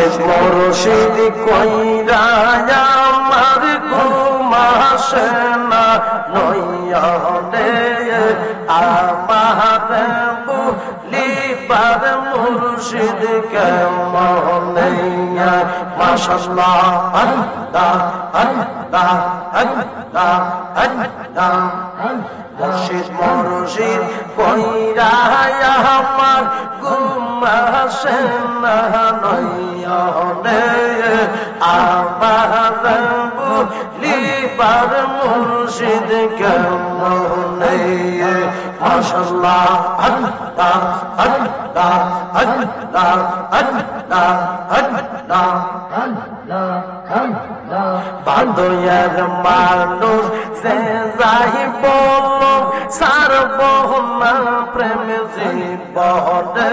মুর্শিদ মুর্শিদ কইরা আমার ঘুম আসে না নয়নে আমার বলিবার মুর্শিদ কেমনে মাশাআল্লাহ আল্লাহ আল্লাহ আল্লাহ আল্লাহ মুর্শিদ মুর্শিদ কইরা আমার ঘুম আসে না নয়নে আমার বলিবার মুর্শিদ কেমনে মাশাআল্লাহ আল্লাহ আল্লাহ আল্লাহ আল্লাহ আল্লাহ বান্দয়ার মানুষ সে যাই বল সারব না প্রেম জীবনে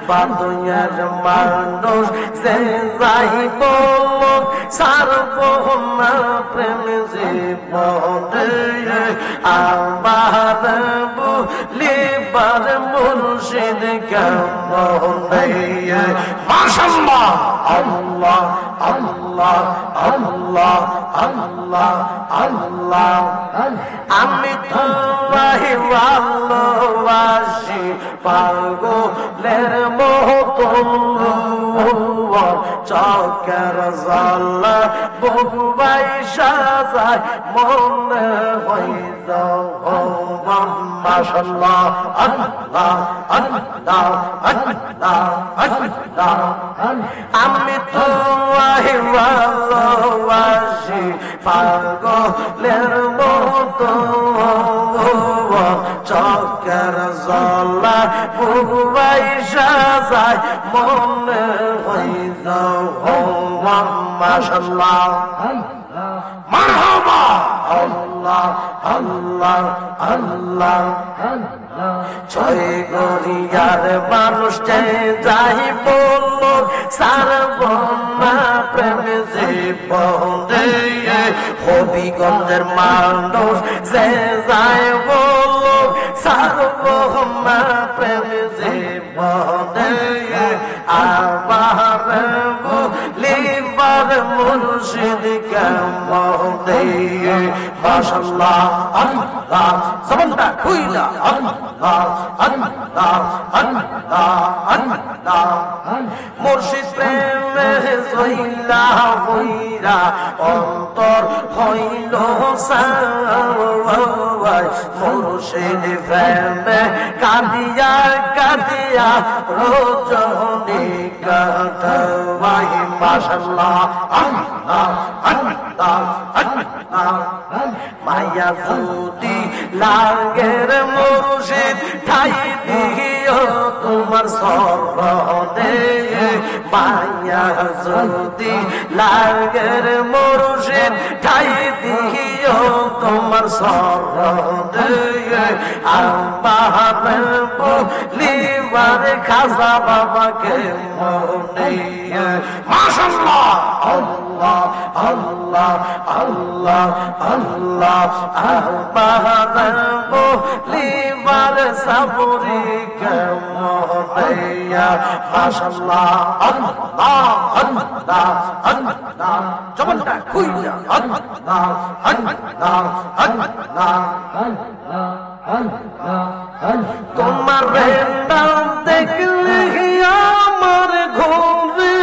বান্দয়ার মানুষ সে যাই বল সারব না প্রেম জীবনে আমার বলিবার মুর্শিদ কেমনে মাশাআল্লাহ আল্লাহ আল্লাহ আল্লাহ আল্লাহ আল্লাহ আমি তোমায় ভালোবাসি পাগলের মতো চকের জল বুবাই সাজায় মনে হই যাও মাশাআল্লাহ আল্লাহ আল্লাহ আল্লাহ আল্লাহ আমি তোমায় ভালোবাসি পাগলের মতো চকের জল বুবাই সাজায় মনে হই যাও মাশাআল্লাহ মারহাবা আল্লাহ আল্লাহ আল্লাহ ছয় গরিয়ার মানুষ যাই বলল সারবনা প্রেম জীবনে হবিগঞ্জের মানুষ যে যাই বলল সারবনা প্রেম জীবনে আমার বলিবার মুর্শিদ কেমনে মাশাআল্লাহ আল্লাহ জবানটা খুইলা আল্লাহ আল্লাহ আল্লাহ আল্লাহ মুর্শিদ প্রেমে জইলা হইরা অন্তর হইল সাওয়াই মুর্শিদ প্রেমে কাঁদিয়া কাঁদিয়া রজনী কাটাই মাশাআল্লাহ আল্লাহ আল্লাহ আল্লাহ মায়া যদি লাগের মুর্শিদ ঠাই দিও তোমার সরদে মায়া যদি লাগের মুর্শিদ ঠাই দিও তোমার সরদে আমার বলিবার খাজা বাবাকে মনে মাশাআল্লাহ আল্লাহ আল্লাহ আল্লাহ আল্লাহ আমার বলিবার সাবরি কেমনে মাশাআল্লাহ আল্লাহ আল্লাহ আল্লাহ জবানটা খুইলা আল্লাহ আল্লাহ আল্লাহ তোমার নাম দেখলে আমার ঘুরে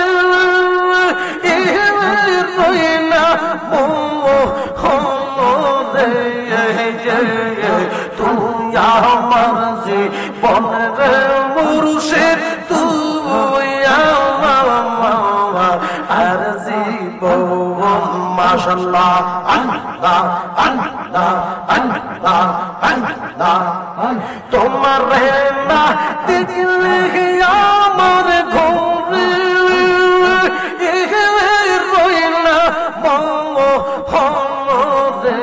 রইনা মোহনে তুই আমার জীবনের মুর্শিদ তুই আমার আর জীবন মাশাআল্লাহ আল্লাহ আল্লাহ আল্লাহ আল্লাহ তোমার না দেখলে আমার ঘুরে রইনা মোহনে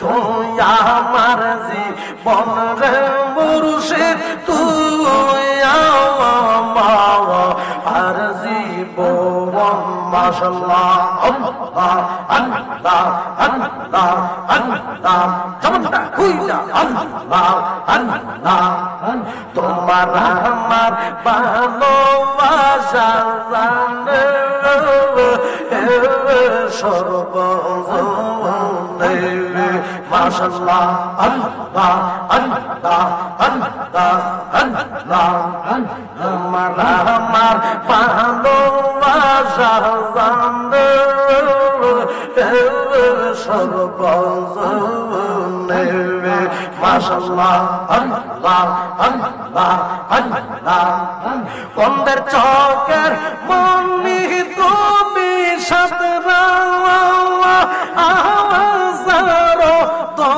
তুই আমার জীবনের মুর্শিদ তুই আমার আর জীবন মাশাআল্লাহ আল্লাহ আল্লাহ আল্লাহ আল্লাহ জবানটা খুইলা আল্লাহ আল্লাহ তোমার আমার ভালোবাসা শাহজানে সর্বজনে মাশাআল্লাহ আল্লাহ আল্লাহ আল্লাহ আল্লাহ আমার আমার ভালোবাসা জানে সর্বজনে মাশাআল্লাহ আল্লাহ আল্লাহ আল্লাহ বন্দের চকের মনি তুমি সাতরা আওয়াজারো তো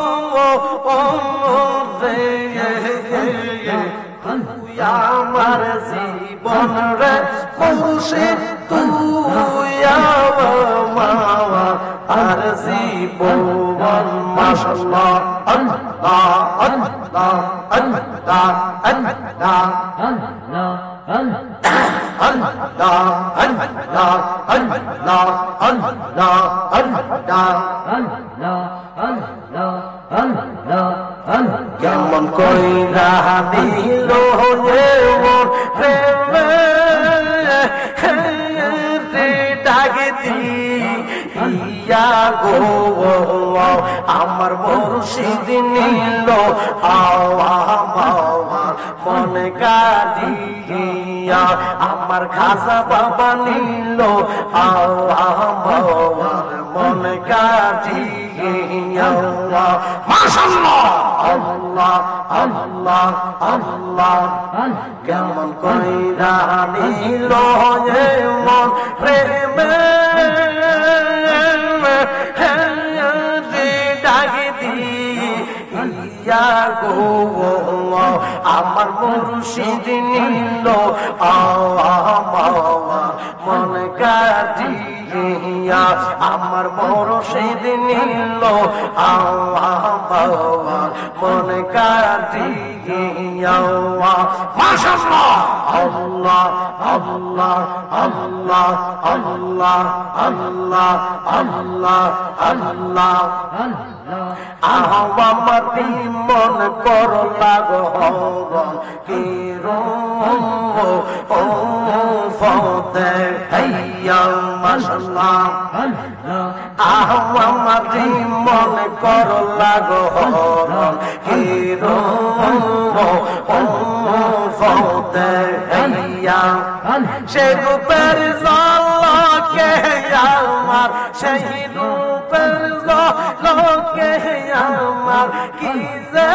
তুই আমার জীবন রে মুর্শিদ তুই আমার জীবন মাশাআল্লাহ আল্লাহ আল্লাহ আল্লাহ আল্লাহ আল্লাহ কেমন কইরা দিল প্রেমে ডাকে দিয়া গো আমার মুর্শিদ নিল মনে কাঁদিয়া আমার খাজা বাবা নিল মনে কাঁদিয়া মাশাআল্লাহ আল্লাহ আল্লাহ আল্লাহ কেমন কইরা নিল মন প্রেমে ডাকে দিয়া গো আমার মুর্শিদ নিল মনে কাঁদিয়া আমার মুর্শিদ নিল মনে কাঁদিয়া মাশাআল্লাহ আল্লাহ আল্লাহ আল্লাহ আল্লাহ আল্লাহ আল্লাহ আল্লাহ আমার মন কর লাগো কি ফতে হাইয়া মাশাআল্লাহ আমার মন কর লাগো কি ফতে হাইয়া সে রূপের ঝলকে আমার সেই রূপের ঝলকে আমার কি যে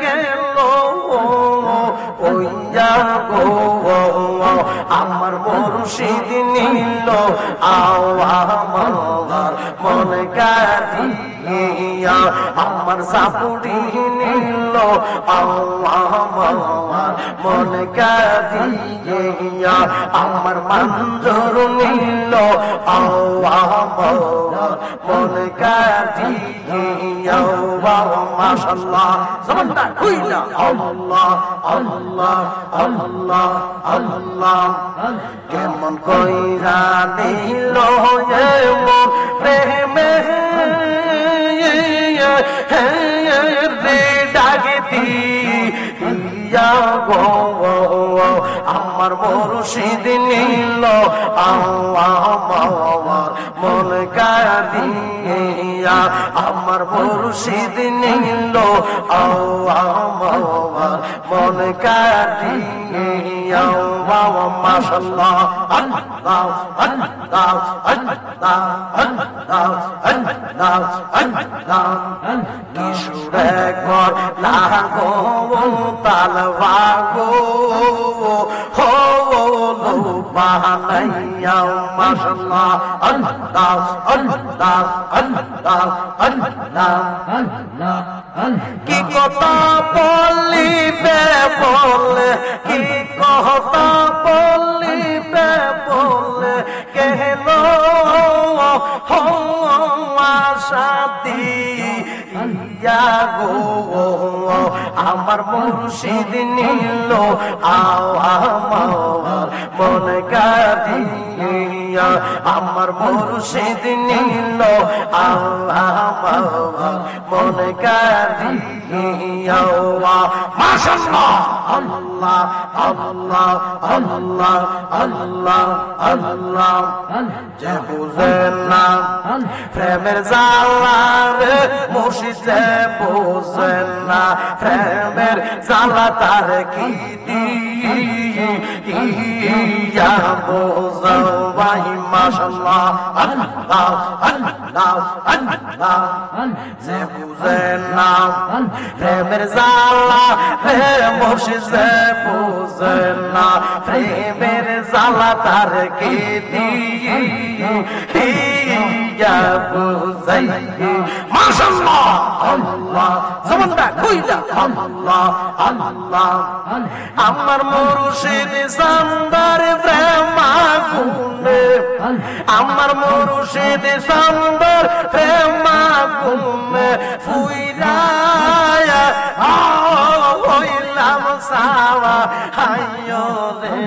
গেল ওইয়া গো আমার মুর্শিদ নিল আমার মনে কাঁদিয়া আমার সাপুরি নিল আমার মনে কাঁদিয়া আমার মাঞ্জর নিল আমার মনে কাঁদিয়া মাশাআল্লাহ জবানটা খুইলা আল্লাহ আল্লাহ আল্লাহ আল্লাহ কেমন কইরা দিল মন প্রেমে ডাকে দিয়া গো আমার মুর্শিদ নিল আমার মনে কাঁদিয়া আমার মুর্শিদ নিল আমার মনে কাঁদিয়া মাশাআল্লাহ আল্লাহ আল্লাহ আল্লাহ আল্লাহ আল্লাহ আল্লাহ কিশোরে কর লাগো তালবা গো হো লো বানাইয়া মাশাআল্লাহ আল্লাহ আল্লাহ আল্লাহ আল্লাহ আল্লাহ কি কথা বলিবে বলে কি কথা বলিবে বলে কেন সাথী ইয়া গো আমার মুর্শিদ নিল আমার মন কাঁদিয়া আমার মুর্শিদ নীল মন কারিয়া মাশাআল্লাহ আল্লাহ আল্লাহ আল্লাহ আল্লাহ আল্লাহ যে বুঝেন না প্রেমের জ্বালারে মুর্শিদ যে বুঝেন না প্রেমের জ্বালা তার কি দিয়া বোঝাই মাশাআল্লাহ আল্লাহ আল্লাহ আল্লাহ যে বুঝেন না প্রেমের জ্বালা হে মুর্শিদ যে বুঝেন না প্রেমের জ্বালা তার কি দিয়া বোঝাই মাশাআল্লাহ আল্লাহ জবানটা কইলা আল্লাহ আল্লাহ আমার মুর্শিদ সান্দার প্রেম আগুনে আমার মুর্শিদ সান্দার প্রেম আগুনে ফুইরায়া হইলাম সাওয়া হাইয়ো রে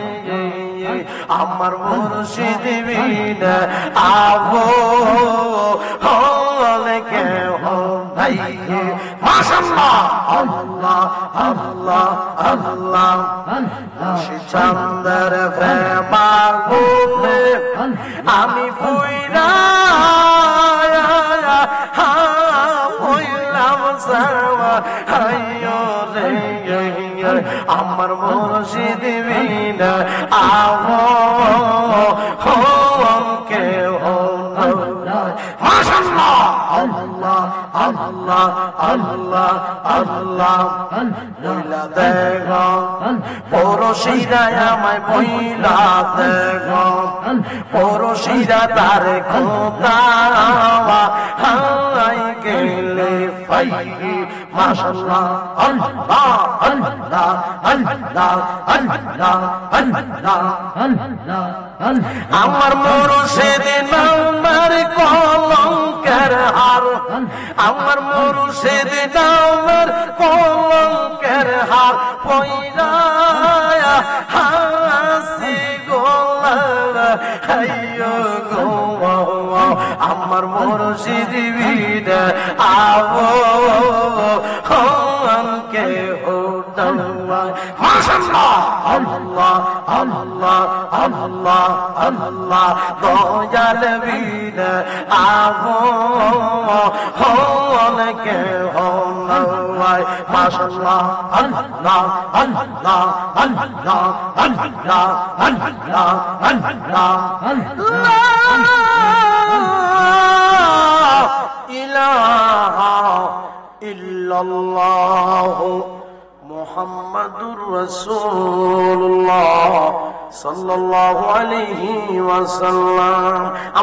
আমার মুর্শিদ বিনা আবো হলে কে হো ভাই মাশাআল্লাহ আল্লাহ আল্লাহ আল্লাহ মুর্শিদ চাঁদের প্রেম আগুনে আমি ফুইরা হইলাম সাওয়া হাইয়ো রে আমার মুর্শিদ বিনা আবো কে হো মাশাআল্লাহ আল্লাহ আল্লাহ আল্লাহ আল্লাহ বইলা দেখ পরশিরা আমায় বইলা দেখ পরশিরা তার খোদা হাই গেলে ফাই মাশাআল্লাহ আল্লাহ আল্লাহ আল্লাহ আল্লাহ আল্লাহ আল্লাহ আমার মুর্শিদ নামের কলঙ্কের হার আমার মুর্শিদ নামের কলঙ্কের হার পয়রায়া হাসি গোলা হাইয়ো গো আমার মুর্শিদ বিনা আবো কে হোদাওয়া মাশাআল্লাহ আল্লাহ আল্লাহ আল্লাহ আল্লাহ দয়াল বিনা আবো কে হোদাওয়া মাশাআল্লাহ আল্লাহ আল্লাহ আল্লাহ আল্লাহ আল্লাহ আল্লাহ আল্লাহ ইলাহা ইল্লাল্লাহ মুহাম্মাদুর রাসূলুল্লাহ সাল্লাল্লাহু আলাইহি ওয়াসাল্লাম।